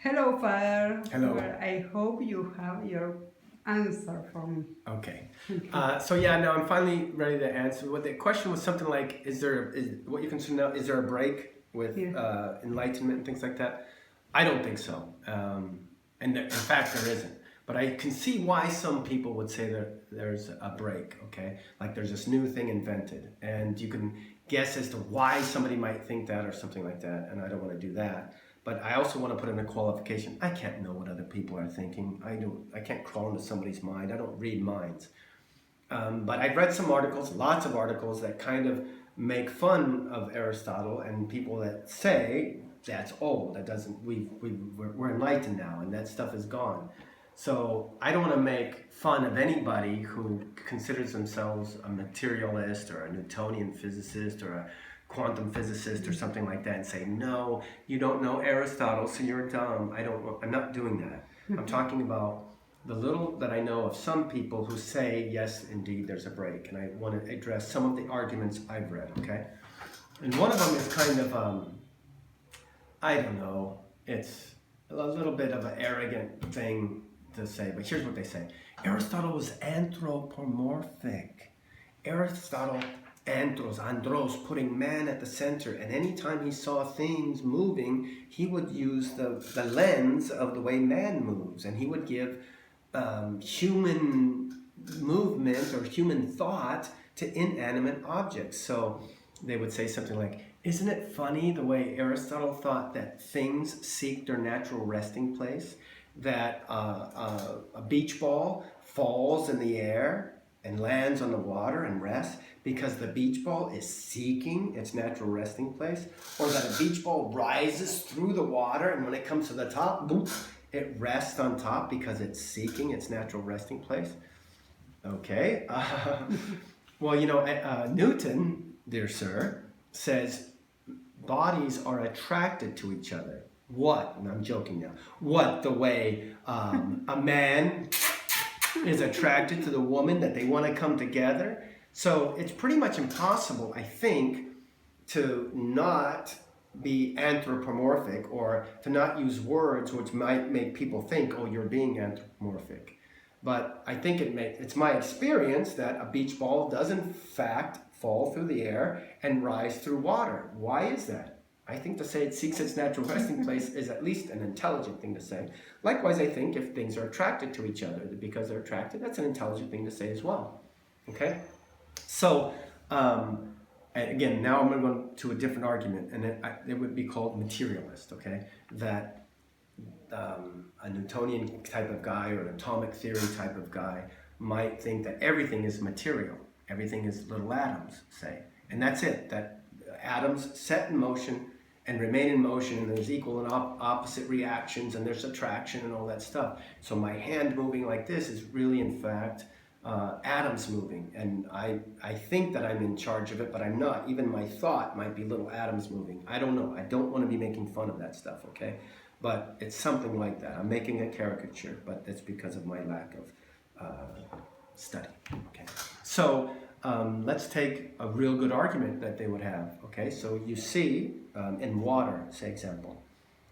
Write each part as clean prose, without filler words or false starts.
Hello, Father. Hello. Well, I hope you have your answer for me. Okay. Okay. Now I'm finally ready to answer. What the question was something like, is what you consider now, is there a break with Yeah. enlightenment and things like that? I don't think so. In fact, there isn't. But I can see why some people would say that there's a break, okay? Like there's this new thing invented. And you can guess as to why somebody might think that or something like that. And I don't want to do that. But I also want to put in a qualification. I can't know what other people are thinking. I can't crawl into somebody's mind. I don't read minds. But I've read some articles, lots of articles that kind of make fun of Aristotle and people that say that's old. That doesn't. We're enlightened now, and that stuff is gone. So I don't want to make fun of anybody who considers themselves a materialist or a Newtonian physicist or a quantum physicist or something like that and say, no, you don't know Aristotle, so you're dumb. I'm not doing that. I'm talking about the little that I know of some people who say, yes, indeed, there's a break. And I want to address some of the arguments I've read, okay? And one of them is kind of, I don't know, it's a little bit of an arrogant thing to say, but here's what they say. Aristotle was anthropomorphic. Aristotle, andros, putting man at the center, and anytime he saw things moving, he would use the lens of the way man moves, and he would give human movement or human thought to inanimate objects. So they would say something like, isn't it funny the way Aristotle thought that things seek their natural resting place? That a beach ball falls in the air and lands on the water and rests because the beach ball is seeking its natural resting place, or that a beach ball rises through the water and when it comes to the top, boom, it rests on top because it's seeking its natural resting place. Okay. Well, Newton, dear sir, says bodies are attracted to each other. What? And I'm joking now. What, the way a man is attracted to the woman, that they want to come together? So it's pretty much impossible, I think, to not be anthropomorphic or to not use words which might make people think, oh, you're being anthropomorphic. But I think it's my experience that a beach ball does in fact fall through the air and rise through water. Why is that? I think to say it seeks its natural resting place is at least an intelligent thing to say. Likewise, I think if things are attracted to each other because they're attracted, that's an intelligent thing to say as well. Okay? So, again, now I'm going to go to a different argument, and it would be called materialist, okay? That a Newtonian type of guy or an atomic theory type of guy might think that everything is material. Everything is little atoms, say. And that's it, that atoms set in motion and remain in motion, and there's equal and opposite reactions, and there's attraction and all that stuff. So my hand moving like this is really, in fact, atoms moving, and I think that I'm in charge of it, but I'm not. Even my thought might be little atoms moving. I don't know. I don't want to be making fun of that stuff, okay? But it's something like that. I'm making a caricature, but it's because of my lack of study, okay? So let's take a real good argument that they would have, okay? So you see, in water,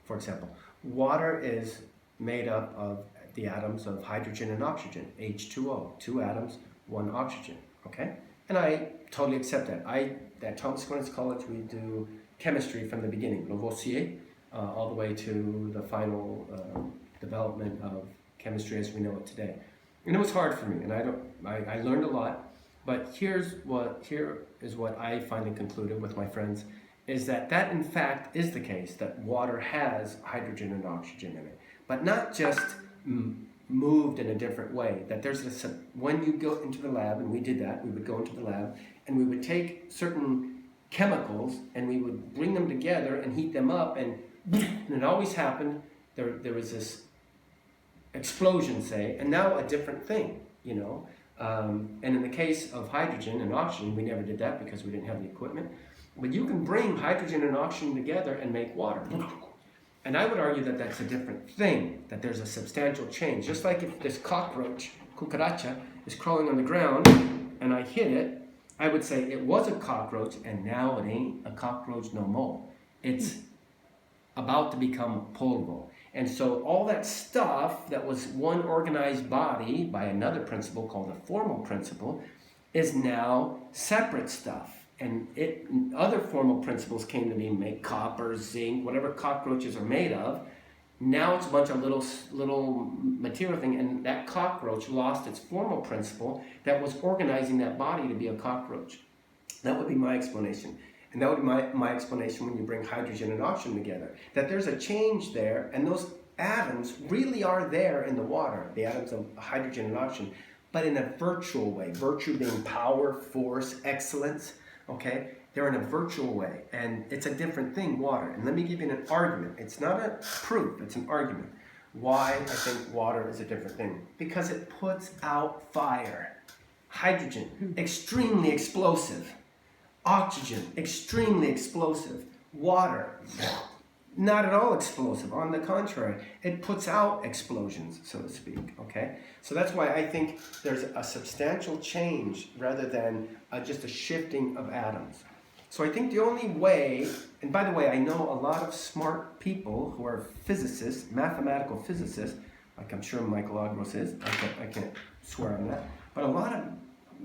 for example, water is made up of the atoms of hydrogen and oxygen, H2O, two atoms, one oxygen, okay? And I totally accept that. At Thomas Aquinas College, we do chemistry from the beginning, Lavoisier, all the way to the final development of chemistry as we know it today. And it was hard for me, and I learned a lot, but here is what I finally concluded with my friends, is that in fact is the case, that water has hydrogen and oxygen in it, but not just moved in a different way. That when you go into the lab, and we did that, we would go into the lab and we would take certain chemicals and we would bring them together and heat them up, and it always happened, there was this explosion, say, and now a different thing, and in the case of hydrogen and oxygen, we never did that because we didn't have the equipment, but you can bring hydrogen and oxygen together and make water. And I would argue that that's a different thing, that there's a substantial change. Just like if this cockroach, cucaracha, is crawling on the ground and I hit it, I would say it was a cockroach and now it ain't a cockroach no more. It's about to become polvo. And so all that stuff that was one organized body by another principle called the formal principle is now separate stuff. And other formal principles came to be, make copper, zinc, whatever cockroaches are made of. Now it's a bunch of little material thing, and that cockroach lost its formal principle that was organizing that body to be a cockroach. That would be my explanation. And that would be my explanation when you bring hydrogen and oxygen together. That there's a change there, and those atoms really are there in the water, the atoms of hydrogen and oxygen, but in a virtual way. Virtue being power, force, excellence, okay? They're in a virtual way, and it's a different thing, water. And let me give you an argument. It's not a proof, it's an argument. Why I think water is a different thing. Because it puts out fire. Hydrogen, extremely explosive. Oxygen, extremely explosive. Water, not at all explosive. On the contrary, it puts out explosions, so to speak, okay? So that's why I think there's a substantial change rather than just a shifting of atoms. So I think the only way, and by the way, I know a lot of smart people who are physicists, mathematical physicists, like I'm sure Michael Agros is, I can't swear on that, but a lot of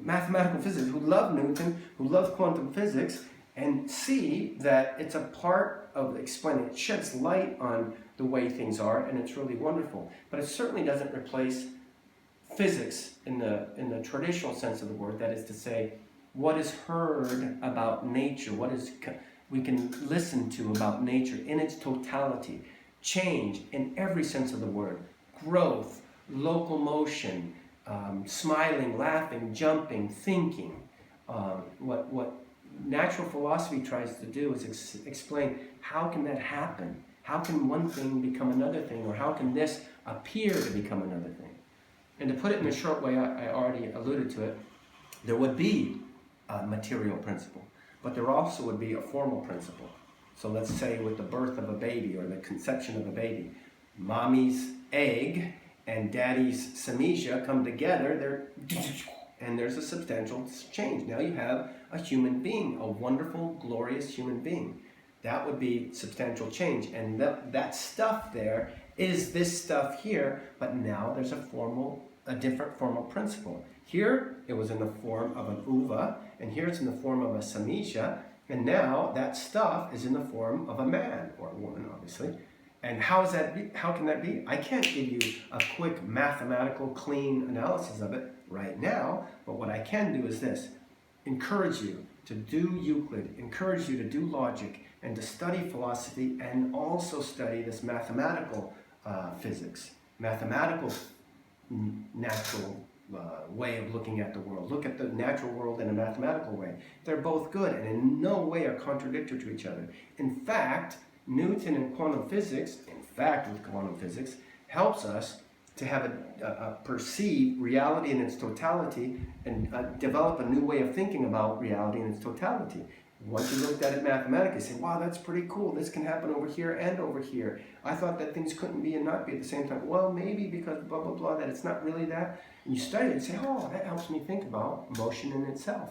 mathematical physicists who love Newton, who love quantum physics, and see that it's a part of explaining, it sheds light on the way things are, and it's really wonderful. But it certainly doesn't replace physics in the traditional sense of the word, that is to say, what is heard about nature, what is we can listen to about nature in its totality, change in every sense of the word, growth, locomotion, smiling, laughing, jumping, thinking. What natural philosophy tries to do is explain how can that happen? How can one thing become another thing? Or how can this appear to become another thing? And to put it in a short way, I already alluded to it, there would be a material principle, but there also would be a formal principle. So let's say with the birth of a baby or the conception of a baby, mommy's egg and daddy's semisia come together, and there's a substantial change. Now you have a human being, a wonderful, glorious human being. That would be substantial change. And that stuff there is this stuff here, but now there's a different formal principle. Here, it was in the form of an uva, and here it's in the form of a semisia, and now that stuff is in the form of a man, or a woman, obviously. And how can that be? I can't give you a quick mathematical, clean analysis of it right now, but what I can do is this. Encourage you to do Euclid, encourage you to do logic, and to study philosophy, and also study this mathematical physics, mathematical natural way of looking at the world. Look at the natural world in a mathematical way. They're both good and in no way are contradictory to each other. In fact, Newton and quantum physics, helps us to have a perceive reality in its totality and develop a new way of thinking about reality in its totality. Once you looked at it mathematically, you say, wow, that's pretty cool. This can happen over here and over here. I thought that things couldn't be and not be at the same time. Well, maybe because blah, blah, blah, that it's not really that. And you study it and say, oh, that helps me think about motion in itself.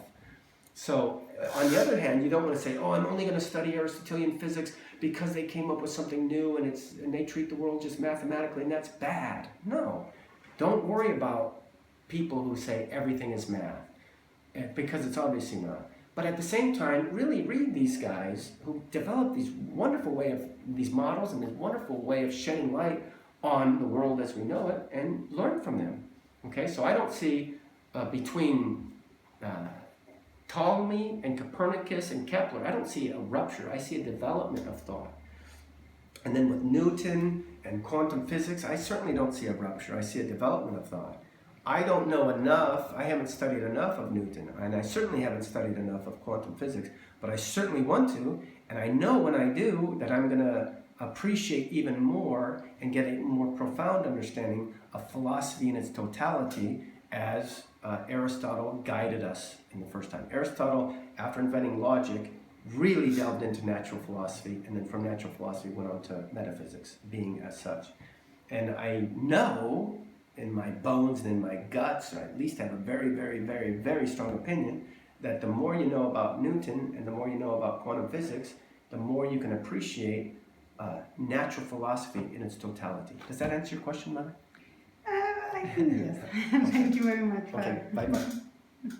So, on the other hand, you don't want to say, oh, I'm only going to study Aristotelian physics because they came up with something new and they treat the world just mathematically and that's bad. No. Don't worry about people who say everything is math, because it's obviously not. But at the same time, really read these guys who develop these models and this wonderful way of shedding light on the world as we know it, and learn from them. Okay, so I don't see between Ptolemy and Copernicus and Kepler, I don't see a rupture. I see a development of thought. And then with Newton and quantum physics, I certainly don't see a rupture. I see a development of thought. I don't know enough, I haven't studied enough of Newton, and I certainly haven't studied enough of quantum physics, but I certainly want to, and I know when I do that I'm going to appreciate even more and get a more profound understanding of philosophy in its totality as Aristotle guided us in the first time. Aristotle, after inventing logic, really delved into natural philosophy, and then from natural philosophy went on to metaphysics, being as such. And I know in my bones and in my guts, or at least have a very, very, very, very strong opinion, that the more you know about Newton and the more you know about quantum physics, the more you can appreciate natural philosophy in its totality. Does that answer your question, Mother? I think yes. Thank you very much. Okay, bye-bye.